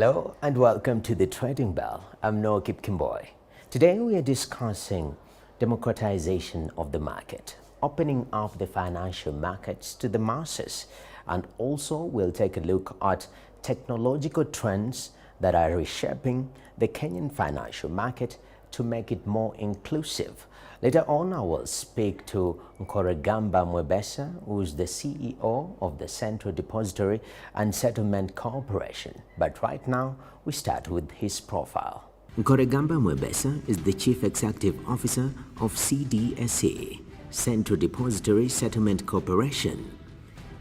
Hello and welcome to the Trading Bell. I'm Nkoregamba. Today we are discussing democratization of the market, opening up the financial markets to the masses, and also we'll take a look at technological trends that are reshaping the Kenyan financial market to make it more inclusive. Later on, I will speak to Nkoregamba Mwebesa, who is the CEO of the Central Depository and Settlement Corporation. But right now, we start with his profile. Nkoregamba Mwebesa is the Chief Executive Officer of CDSC, Central Depository Settlement Corporation.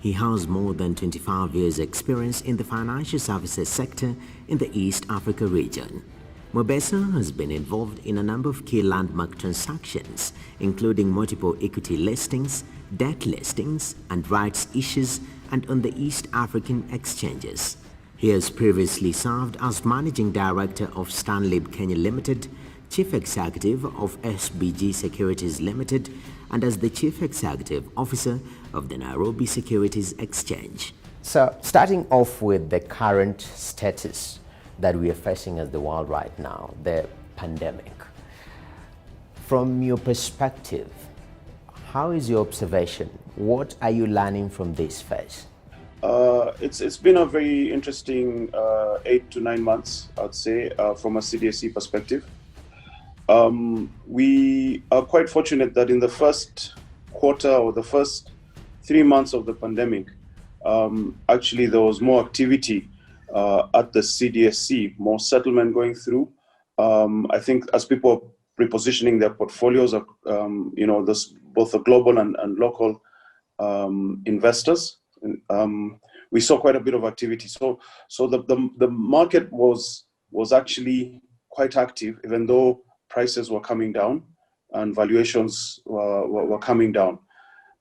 He has more than 25 years' experience in the financial services sector in the East Africa region. Mwebesa has been involved in a number of key landmark transactions, including multiple equity listings, debt listings, and rights issues, and on the East African exchanges. He has previously served as Managing Director of Stanlib Kenya Limited, Chief Executive of SBG Securities Limited, and as the Chief Executive Officer of the Nairobi Securities Exchange. So, starting off with the current status that we are facing as the world right now, the pandemic. From your perspective, how is your observation? What are you learning from this phase? It's been a very interesting 8 to 9 months, I'd say, from a CDSC perspective. We are quite fortunate that in the first quarter or the first 3 months of the pandemic, actually there was more activity at the CDSC, more settlement going through. I think as people are repositioning their portfolios, both the global and local investors, we saw quite a bit of activity. So the market was actually quite active, even though prices were coming down and valuations were coming down.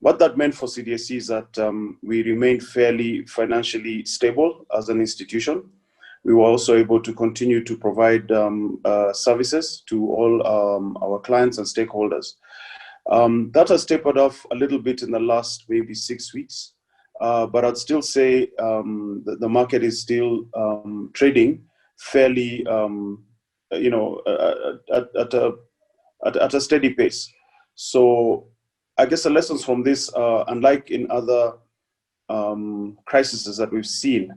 What that meant for CDSC is that we remained fairly financially stable as an institution. We were also able to continue to provide services to all our clients and stakeholders. That has tapered off a little bit in the last maybe 6 weeks, but I'd still say the market is still trading fairly, at a steady pace. So I guess the lessons from this, unlike in other crises that we've seen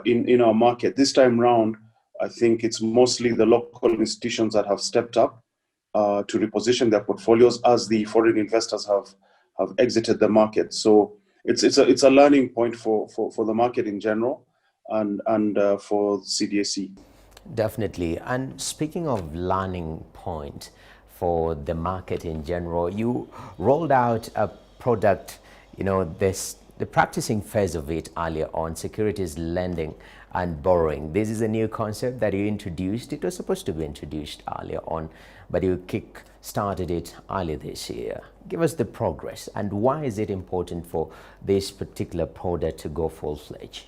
in our market, this time round, I think it's mostly the local institutions that have stepped up to reposition their portfolios as the foreign investors have exited the market. So it's a learning point for the market in general and for CDSC. Definitely. And speaking of learning point for the market in general, you rolled out a product, the practicing phase of it earlier on, securities lending and borrowing. This is a new concept that you introduced. It was supposed to be introduced earlier on, but you kick-started it earlier this year. Give us the progress and why is it important for this particular product to go full-fledged?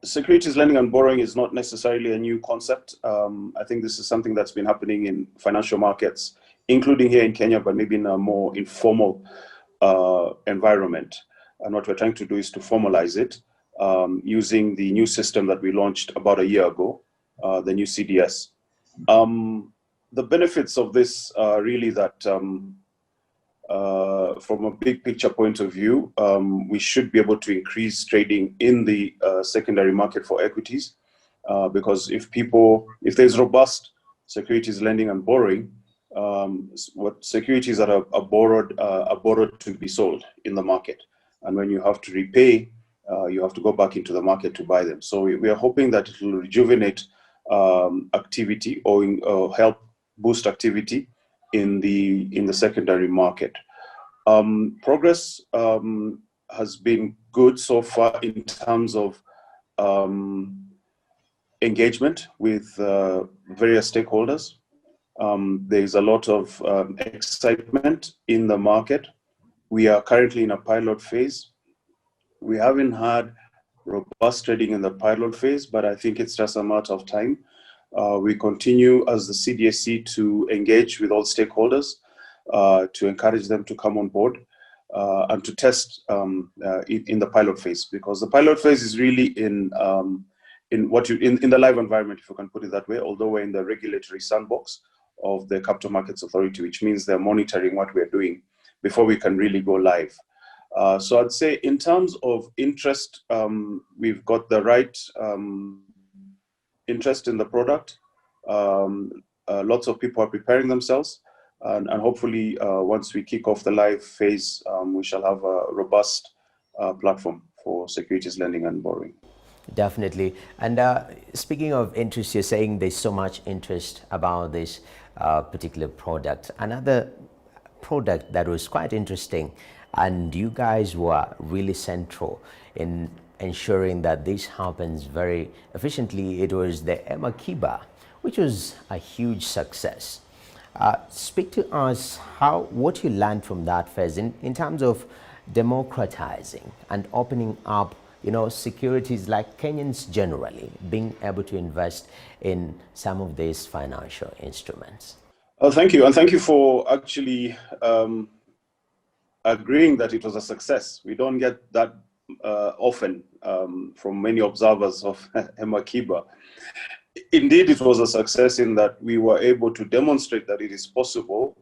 Securities lending and borrowing is not necessarily a new concept. I think this is something that's been happening in financial markets, including here in Kenya, but maybe in a more informal environment. And what we're trying to do is to formalize it using the new system that we launched about a year ago, the new CDS. The benefits of this are really that from a big picture point of view, we should be able to increase trading in the secondary market for equities, because if there's robust securities lending and borrowing, what securities that are borrowed to be sold in the market, and when you have to repay, you have to go back into the market to buy them. So we are hoping that it will rejuvenate activity or help boost activity in the secondary market. Progress has been good so far in terms of engagement with various stakeholders. There's a lot of excitement in the market. We are currently in a pilot phase. We haven't had robust trading in the pilot phase, but I think it's just a matter of time. We continue as the CDSC to engage with all stakeholders, to encourage them to come on board and to test in the pilot phase, because the pilot phase is really in in the live environment, if you can put it that way, although we're in the regulatory sandbox of the Capital Markets Authority, which means they're monitoring what we're doing before we can really go live. So I'd say in terms of interest, we've got the right interest in the product. Lots of people are preparing themselves, and hopefully once we kick off the live phase, we shall have a robust platform for securities lending and borrowing. Definitely. And speaking of interest, you're saying there's so much interest about this particular product. Another product that was quite interesting, and you guys were really central in ensuring that this happens very efficiently, it was the Amakiba, which was a huge success. Speak to us what you learned from that phase in terms of democratizing and opening up, securities, like Kenyans generally being able to invest in some of these financial instruments. Thank you. And thank you for actually agreeing that it was a success. We don't get that often from many observers of Amakiba. Indeed, it was a success in that we were able to demonstrate that it is possible.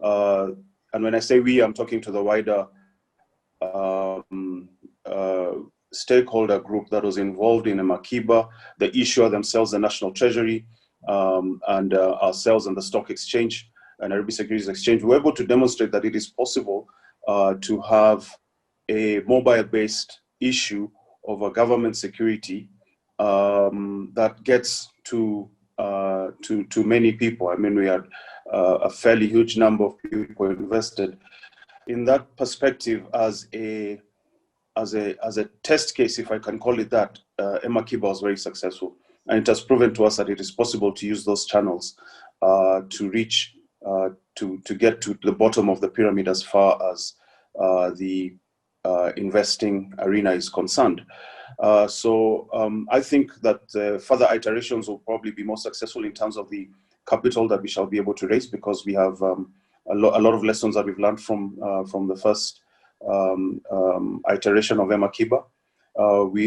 And when I say we, I'm talking to the wider stakeholder group that was involved in Amakiba, the issuer themselves, the National Treasury, and ourselves and the stock exchange and Nairobi Securities Exchange. We were able to demonstrate that it is possible to have a mobile-based issue of a government security that gets to many people. I mean, we had a fairly huge number of people invested. In that perspective, as a test case, if I can call it that, Amakiba was very successful, and it has proven to us that it is possible to use those channels to reach to get to the bottom of the pyramid as far as the investing arena is concerned. So I think that further iterations will probably be more successful in terms of the capital that we shall be able to raise, because we have a lot of lessons that we've learned from the first iteration of Amakiba.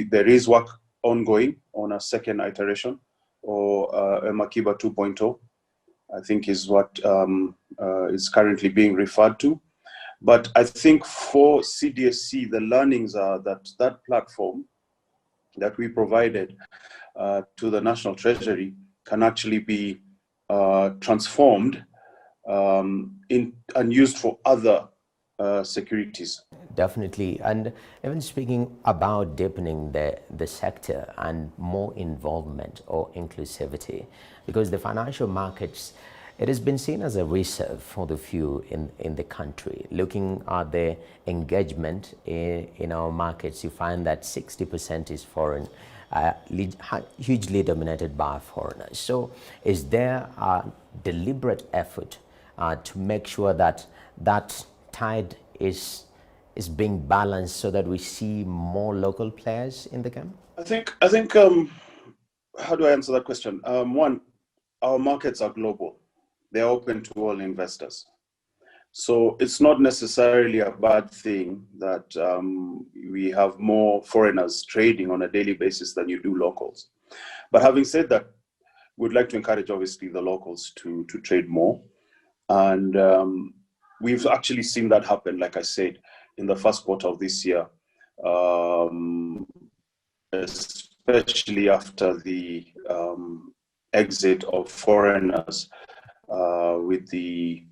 There is work ongoing on a second iteration, or Amakiba 2.0, I think is what is currently being referred to. But I think for CDSC, the learnings are that that platform that we provided to the National Treasury can actually be transformed and used for other securities. Definitely. And even speaking about deepening the sector and more involvement or inclusivity, because the financial markets, it has been seen as a reserve for the few in the country. Looking at the engagement in our markets, you find that 60% is foreign, hugely dominated by foreigners. So is there a deliberate effort to make sure that that tide is being balanced so that we see more local players in the game? I think how do I answer that question? One, our markets are global. They're open to all investors. So it's not necessarily a bad thing that we have more foreigners trading on a daily basis than you do locals. But having said that, we'd like to encourage, obviously, the locals to trade more. And we've actually seen that happen, like I said, in the first quarter of this year, especially after the exit of foreigners with the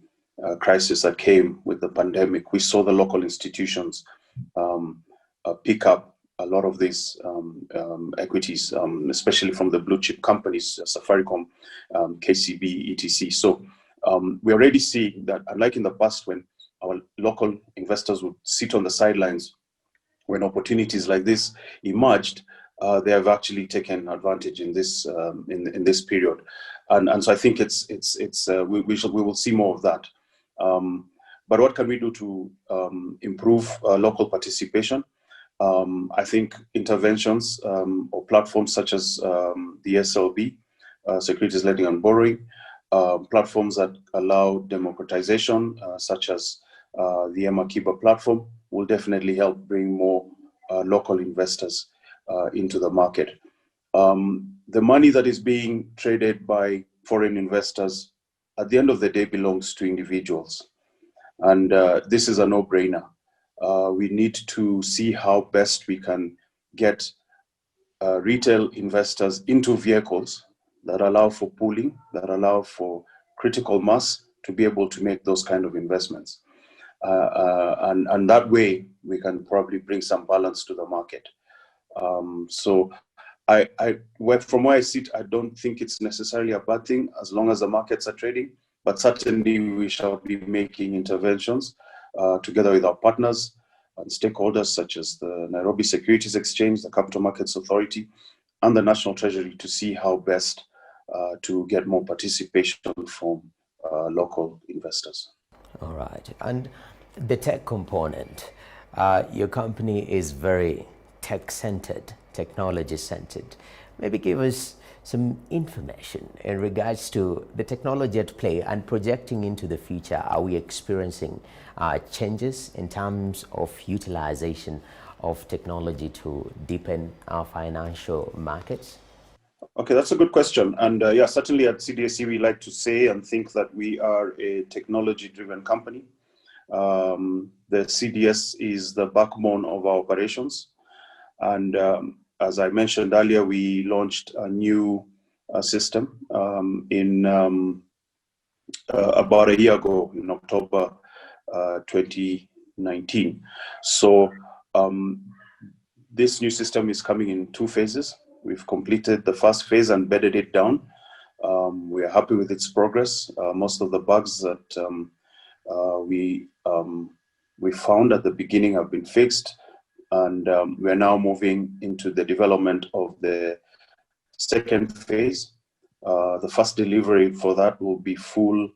crisis that came with the pandemic. We saw the local institutions pick up a lot of these equities, especially from the blue chip companies, Safaricom, KCB, etc. So we already see that, unlike in the past when our local investors would sit on the sidelines when opportunities like this emerged, they have actually taken advantage in this period, and so I think we will see more of that. But what can we do to improve local participation? I think interventions or platforms such as the SLB, Securities Lending and Borrowing, platforms that allow democratization, such as the Amakiba platform, will definitely help bring more local investors into the market. The money that is being traded by foreign investors at the end of the day belongs to individuals. And this is a no-brainer. We need to see how best we can get retail investors into vehicles that allow for pooling, that allow for critical mass to be able to make those kind of investments. And that way, we can probably bring some balance to the market. So from where I sit, I don't think it's necessarily a bad thing as long as the markets are trading, but certainly we shall be making interventions together with our partners and stakeholders such as the Nairobi Securities Exchange, the Capital Markets Authority, and the National Treasury to see how best to get more participation from local investors. All right. And the tech component, your company is very tech-centered, technology-centered. Maybe give us some information in regards to the technology at play and projecting into the future. Are we experiencing changes in terms of utilization of technology to deepen our financial markets? Okay, that's a good question. And yeah, certainly at CDSC, we like to say and think that we are a technology-driven company. The CDS is the backbone of our operations. And as I mentioned earlier, we launched a new system in about a year ago, in October 2019. So this new system is coming in 2 phases. We've completed the first phase and bedded it down. We are happy with its progress. Most of the bugs that we found at the beginning have been fixed, and we're now moving into the development of the second phase. The first delivery for that will be full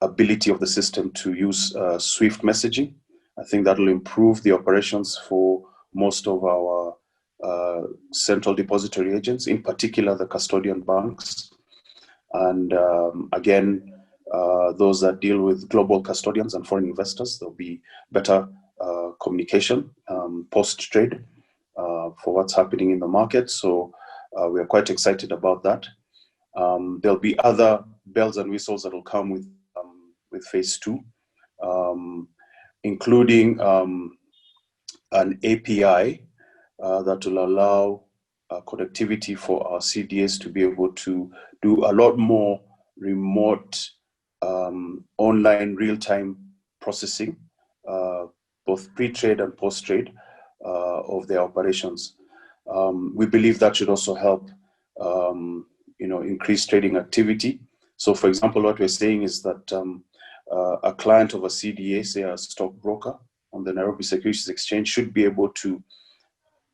ability of the system to use Swift messaging. I think that will improve the operations for most of our central depository agents, in particular the custodian banks. And again, those that deal with global custodians and foreign investors, there'll be better communication post-trade for what's happening in the market. So we are quite excited about that. There'll be other bells and whistles that will come with phase 2, including an API that will allow connectivity for our CDS to be able to do a lot more remote online real-time processing, both pre-trade and post-trade of their operations. We believe that should also help increase trading activity. So for example, what we're saying is that a client of a CDA, say a stockbroker on the Nairobi Securities Exchange, should be able to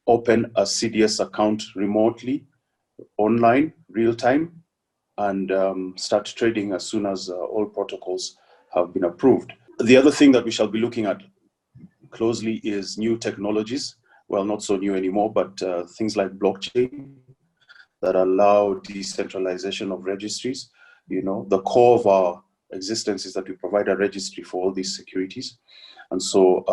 open a CDS account remotely, online, real-time, and start trading as soon as all protocols have been approved. The other thing that we shall be looking at closely is new technologies. Well, not so new anymore, but things like blockchain that allow decentralization of registries. The core of our existence is that we provide a registry for all these securities. And so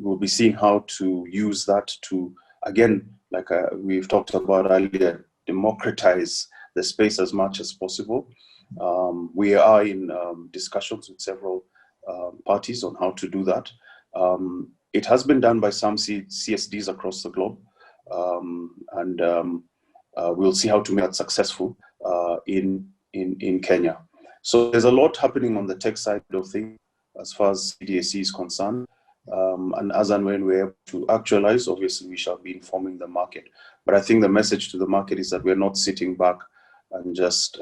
we'll be seeing how to use that to, again, like we've talked about earlier, democratize the space as much as possible. We are in discussions with several parties on how to do that. It has been done by some CSDs across the globe, and we'll see how to make that successful in Kenya. So there's a lot happening on the tech side of things as far as CDSC is concerned. And as and when we're able to actualize, obviously we shall be informing the market. But I think the message to the market is that we're not sitting back and just,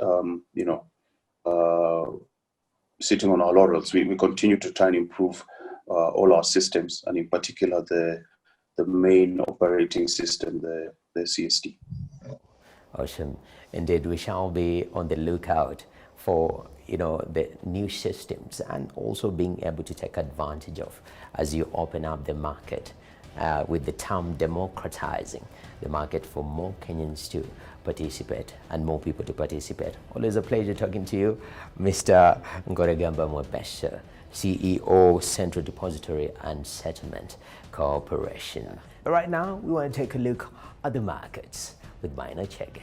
sitting on our laurels. We continue to try and improve all our systems, and in particular the main operating system, the CSD. Awesome. Indeed, we shall be on the lookout for the new systems and also being able to take advantage of as you open up the market with the term democratizing the market for more Kenyans to participate and more people to participate. Always a pleasure talking to you, Mr. Nkoregamba Mwebesa, CEO, Central Depository and Settlement Corporation. Right now, we want to take a look at the markets. with Minor Chege.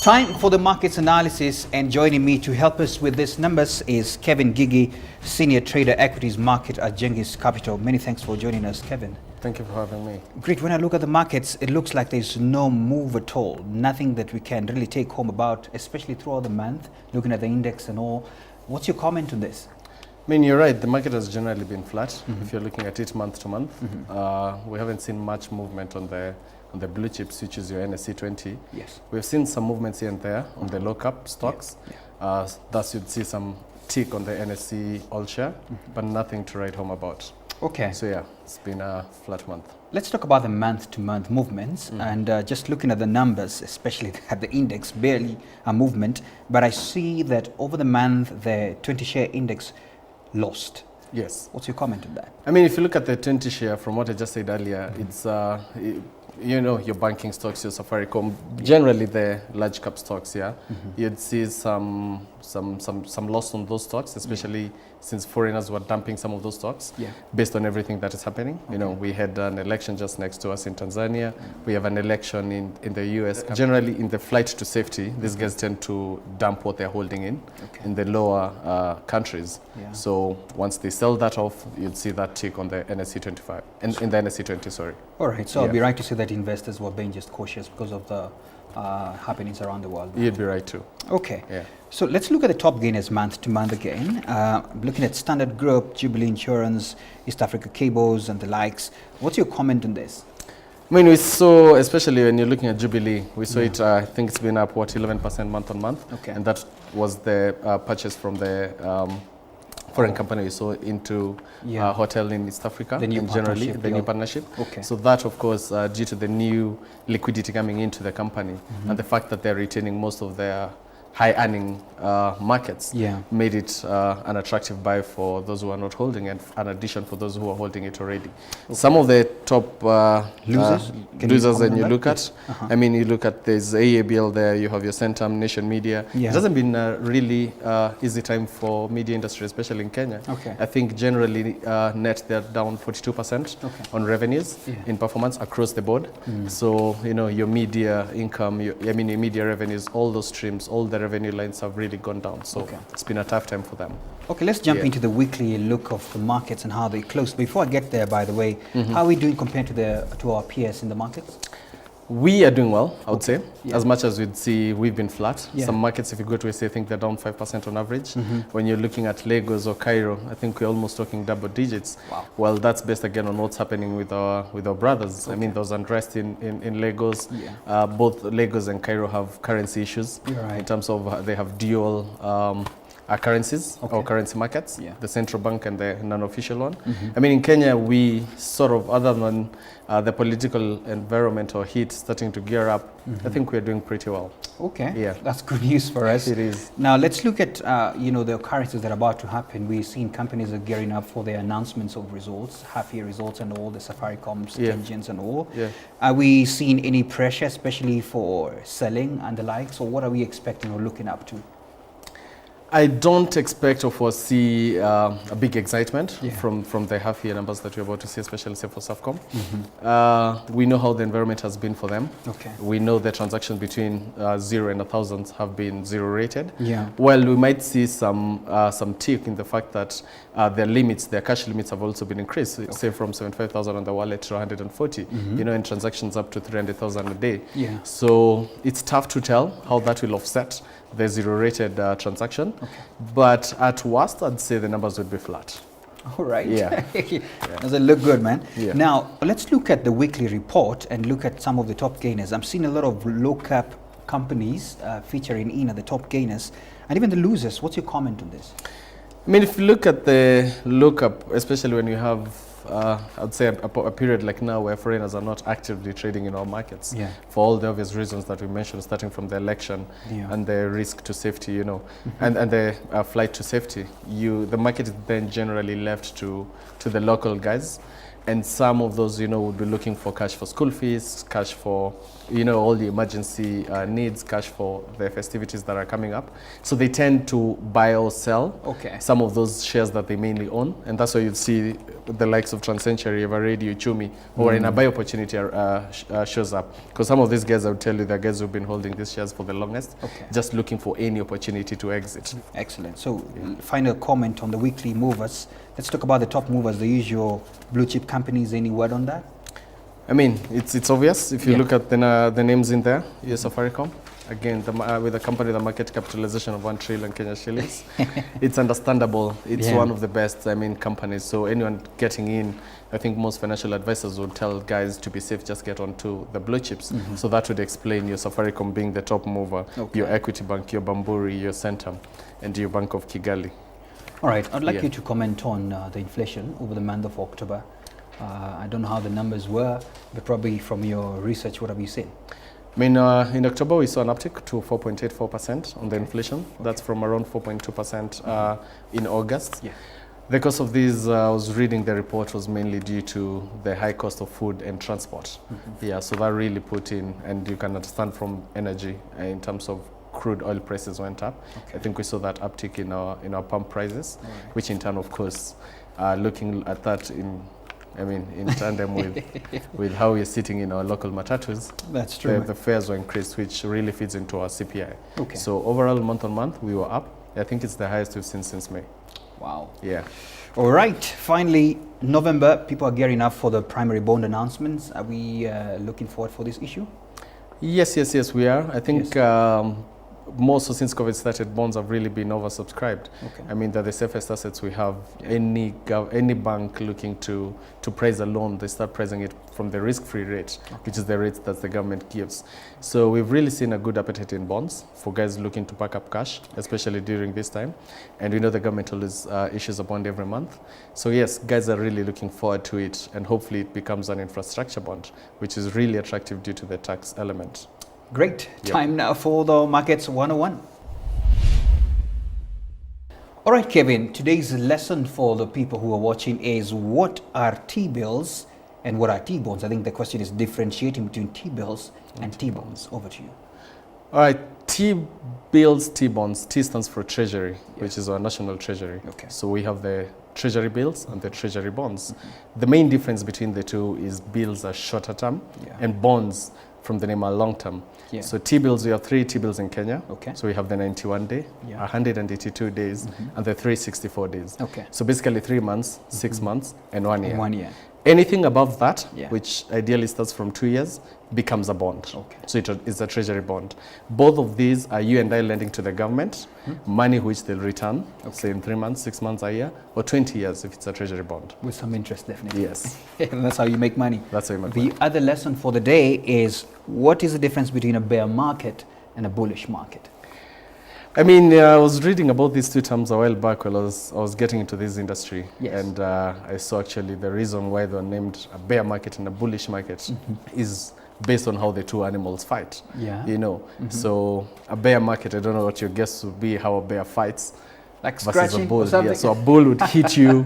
Time for the markets analysis, and joining me to help us with these numbers is Kevin Gigi, Senior Trader Equities Market at Genghis Capital. Many thanks for joining us, Kevin. Thank you for having me. Great. When I look at the markets, it looks like there's no move at all. Nothing that we can really take home about, especially throughout the month, looking at the index and all. What's your comment on this? I mean, you're right. The market has generally been flat. If you're looking at it month to month, we haven't seen much movement on the blue chips, which is your NSE 20. Yes. We've seen some movements here and there on the low cap stocks. Thus, you'd see some tick on the NSE all share, but nothing to write home about. Okay. So yeah, it's been a flat month. Let's talk about the month-to-month movements, and just looking at the numbers, especially at the index, barely a movement, but I see that over the month, the 20-share index lost. Yes. What's your comment on that? I mean, if you look at the 20 share, from what I just said earlier, it's you know, your banking stocks, your Safaricom, generally the large cap stocks, you'd see some loss on those stocks, especially since foreigners were dumping some of those stocks based on everything that is happening. You know, we had an election just next to us in Tanzania. We have an election in the US. Generally, in the flight to safety, these guys tend to dump what they're holding in the lower countries. So once they sell that off, you'd see that tick on the NSE 25, in the NSE 20, sorry. All right, so I'll be right to say that investors were being just cautious because of the happenings around the world. You'd be right too. Okay. Yeah. So let's look at the top gainers month to month again. Looking at Standard Group, Jubilee Insurance, East Africa Cables and the likes. What's your comment on this? I mean, we saw, especially when you're looking at Jubilee, we saw it, I think it's been up, 11% month on month. Okay. And that was the purchase from the foreign company we saw into hotel in East Africa, the new new partnership. Okay. So that, of course, due to the new liquidity coming into the company and the fact that they're retaining most of their high-earning markets, made it an attractive buy for those who are not holding, and an addition for those who are holding it already. Some of the top losers and you look at, I mean, you look at there's AABL there, you have your Centum, Nation Media. It hasn't been a really easy time for media industry, especially in Kenya. Okay. I think generally net they're down 42% on revenues in performance across the board. So, you know, your media income, your media revenues, all those streams, all the revenue lines have really gone down. So it's been a tough time for them. Okay, let's jump into the weekly look of the markets and how they closed. Before I get there, by the way, how are we doing compared to our peers in the markets? We are doing well, I would say. As much as we'd see, we've been flat. Some markets, if you go to SA, I think they're down 5% on average. When you're looking at Lagos or Cairo, I think we're almost talking double digits. Wow. Well, that's based again on what's happening with our brothers. I mean, there's unrest in Lagos. Both Lagos and Cairo have currency issues in terms of they have dual currencies or currency markets, the central bank and the non-official one. I mean, in Kenya, we sort of, other than the political environment or heat starting to gear up, I think we're doing pretty well. Okay, yeah, that's good news for us. It is. Now let's look at you know, the occurrences that are about to happen. We've seen companies are gearing up for their announcements of results, half-year results, and all the Safaricom's engines and all. Are we seeing any pressure, especially for selling and the likes, or what are we expecting or looking up to? I don't expect or foresee a big excitement from the half-year numbers that we're about to see, especially say for Safcom. We know how the environment has been for them. We know the transactions between 0 and 1,000 have been 0 rated. Well, we might see some tick in the fact that their cash limits have also been increased, say from 75,000 on the wallet to 140, you know, and transactions up to 300,000 a day. So it's tough to tell how that will offset the 0 rated transaction. But at worst, I'd say the numbers would be flat. All right. Does it look good, man? Now, let's look at the weekly report and look at some of the top gainers. I'm seeing a lot of low cap companies featuring in at the top gainers and even the losers. What's your comment on this? I mean, if you look at the low cap, especially when you have I'd say, a period like now where foreigners are not actively trading in our markets for all the obvious reasons that we mentioned, starting from the election and the risk to safety, you know, and the flight to safety. The market is then generally left to the local guys. And some of those, you know, would be looking for cash for school fees, cash for, you know, all the emergency needs, cash for the festivities that are coming up. So they tend to buy or sell some of those shares that they mainly own. And that's why you'd see the likes of Transcentury, Eveready, Uchumi, or in a buy opportunity shows up. Because some of these guys, I would tell you, the guys who've been holding these shares for the longest, just looking for any opportunity to exit. Excellent. So final comment on the weekly movers. Let's talk about the top movers, the usual blue chip companies. Any word on that? I mean, it's obvious. If you look at the names in there, Safaricom, again, with a company with a market capitalization of 1 trillion Kenya shillings, it's understandable. It's one of the best, I mean, companies. So anyone getting in, I think most financial advisors would tell guys to be safe, just get onto the blue chips. So that would explain your Safaricom being the top mover, your Equity Bank, your Bamburi, your Centum, and your Bank of Kigali. All right, I'd like you to comment on the inflation over the month of October. I don't know how the numbers were, but probably from your research, what have you seen? I mean, in October, we saw an uptick to 4.84% on the inflation. That's from around 4.2% in August. The cost of this, I was reading the report, was mainly due to the high cost of food and transport. So that really put in, and you can understand from energy in terms of crude oil prices went up. I think we saw that uptick in our pump prices, which in turn, of course, looking at that in tandem with how we're sitting in our local matatus. That's true. The fares were increased, which really feeds into our CPI. So overall, month on month, we were up. I think it's the highest we've seen since May. Wow. Yeah. All right. Finally, November, people are gearing up for the primary bond announcements. Are we looking forward for this issue? Yes, we are. I think more so since COVID started, bonds have really been oversubscribed. I mean, they're the safest assets we have. Any bank looking to price a loan, they start pricing it from the risk-free rate, which is the rate that the government gives. So we've really seen a good appetite in bonds for guys looking to pack up cash, especially during this time. And we know the government always issues a bond every month. So yes, guys are really looking forward to it, and hopefully it becomes an infrastructure bond, which is really attractive due to the tax element. Great. Time now for the Markets 101. All right, Kevin, today's lesson for the people who are watching is, what are T-bills and what are T-bonds? I think the question is differentiating between T-bills and T-bonds. Over to you. All right, T-bills, T-bonds. T stands for Treasury, which is our national treasury. So we have the Treasury bills and the Treasury bonds. The main difference between the two is bills are shorter term and bonds, from the name, are long term. So T-bills, we have 3 T-bills in Kenya. So we have the 91 day, 182 days, and the 364 days. So basically 3 months, 6 months, and 1 year. 1 year. Anything above that, which ideally starts from 2 years, becomes a bond. So it's a treasury bond. Both of these are you and I lending to the government, money which they'll return, say in 3 months, 6 months, a year, or 20 years if it's a treasury bond. With some interest, definitely. Yes. And that's how you make money. That's how you make money. The other lesson for the day is, what is the difference between a bear market and a bullish market? I mean, I was reading about these two terms a while back while I was getting into this industry. And I saw actually the reason why they were named a bear market and a bullish market is based on how the two animals fight. You know, so a bear market, I don't know what your guess would be, how a bear fights. Like versus a bull. Or something? So a bull would hit you,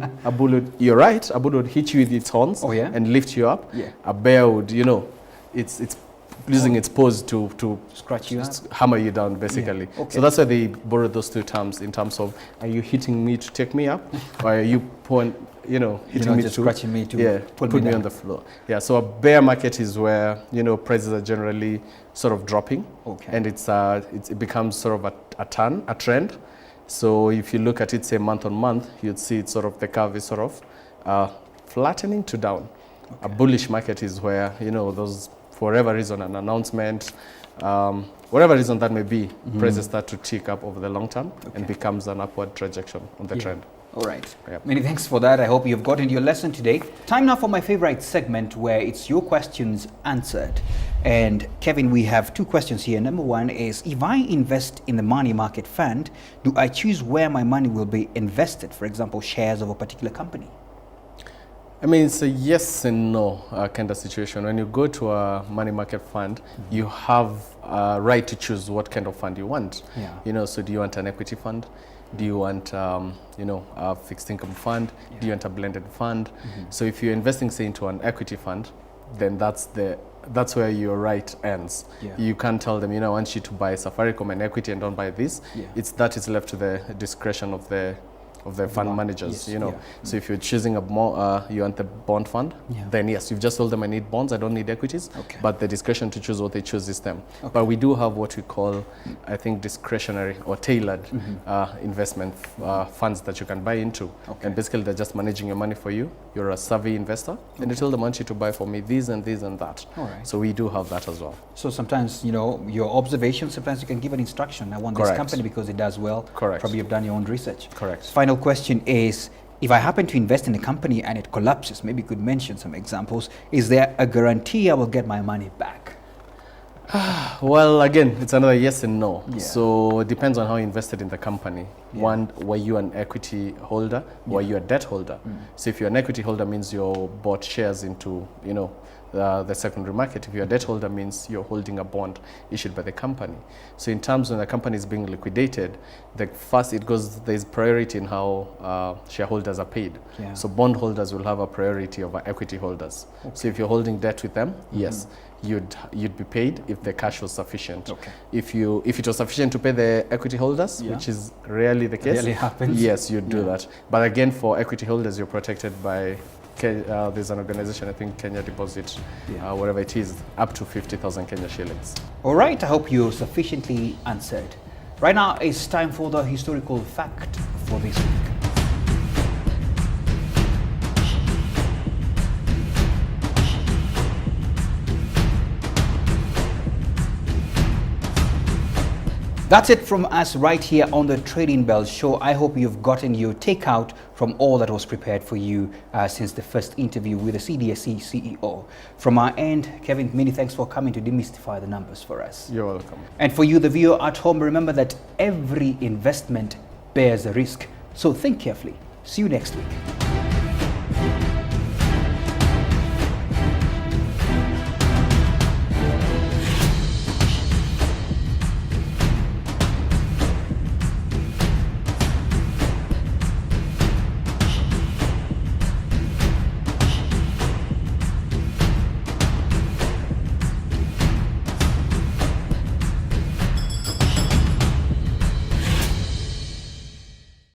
you're right, a bull would hit you with its horns and lift you up. A bear would, you know, it's using its paws to scratch you up, hammer you down, basically. So that's why they borrowed those two terms in terms of, are you hitting me to take me up, or are you hitting me to scratching me to put me on the floor. So a bear market is where, you know, prices are generally sort of dropping, and it becomes sort of a trend. So if you look at it, say month on month, you'd see it sort of, the curve is sort of flattening to down. A bullish market is where, you know, those, for whatever reason, an announcement, whatever reason that may be, prices start to tick up over the long term and becomes an upward trajectory on the trend. All right. Many thanks for that. I hope you've gotten your lesson today. Time now for my favorite segment, where it's your questions answered. And Kevin, we have 2 questions here. Number 1 is, if I invest in the money market fund, do I choose where my money will be invested? For example, shares of a particular company. I mean, it's a yes and no kind of situation. When you go to a money market fund, you have a right to choose what kind of fund you want. Yeah. You know, so do you want an equity fund? Do you want, you know, a fixed income fund? Yeah. Do you want a blended fund? So if you're investing, say, into an equity fund, then that's where your right ends. Yeah. You can't tell them, you know, I want you to buy Safaricom and equity and don't buy this. Yeah. That is left to the discretion of the fund managers, yes, you know. yeah. So if you're choosing you want the bond fund, Yeah. then yes, you've just told them I need bonds, I don't need equities. Okay. But the discretion to choose what they choose is them. Okay. But we do have what we call, I think, discretionary or tailored investment funds that you can buy into. Okay. And basically they're just managing your money for you. You're a savvy investor, and you tell them I want you to buy for me this and this and that. All right. So we do have that as well. So sometimes, you know, your observations, sometimes you can give an instruction. I want Correct. this company because it does well. Correct. Probably you've done your own research. Correct. Final question is, if I happen to invest in a company and it collapses, maybe you could mention some examples, is there a guarantee I will get my money back? Well, again, it's another yes and no. Yeah. So it depends on how you invested in the company. Yeah. One, were you an equity holder? Were you a debt holder? So if you're an equity holder, means you bought shares into, you know, the secondary market. If you're a debt holder, means you're holding a bond issued by the company. So in terms when the company is being liquidated, there's priority in how shareholders are paid. Yeah. So bond holders will have a priority over equity holders. Okay. So if you're holding debt with them, yes, you'd be paid if the cash was sufficient. Okay. If it was sufficient to pay the equity holders, Yeah. which is rarely the case, Rarely happens. yes, you'd do that. But again, for equity holders, you're protected by there's an organization, I think Kenya Deposit, whatever it is, up to 50,000 Kenya shillings. All right, I hope you sufficiently answered. Right now, it's time for the historical fact for this week. That's it from us right here on the Trading Bell Show. I hope you've gotten your takeout from all that was prepared for you since the first interview with the CDSC CEO. From our end, Kevin, many thanks for coming to demystify the numbers for us. You're welcome. And for you, the viewer at home, remember that every investment bears a risk. So think carefully. See you next week.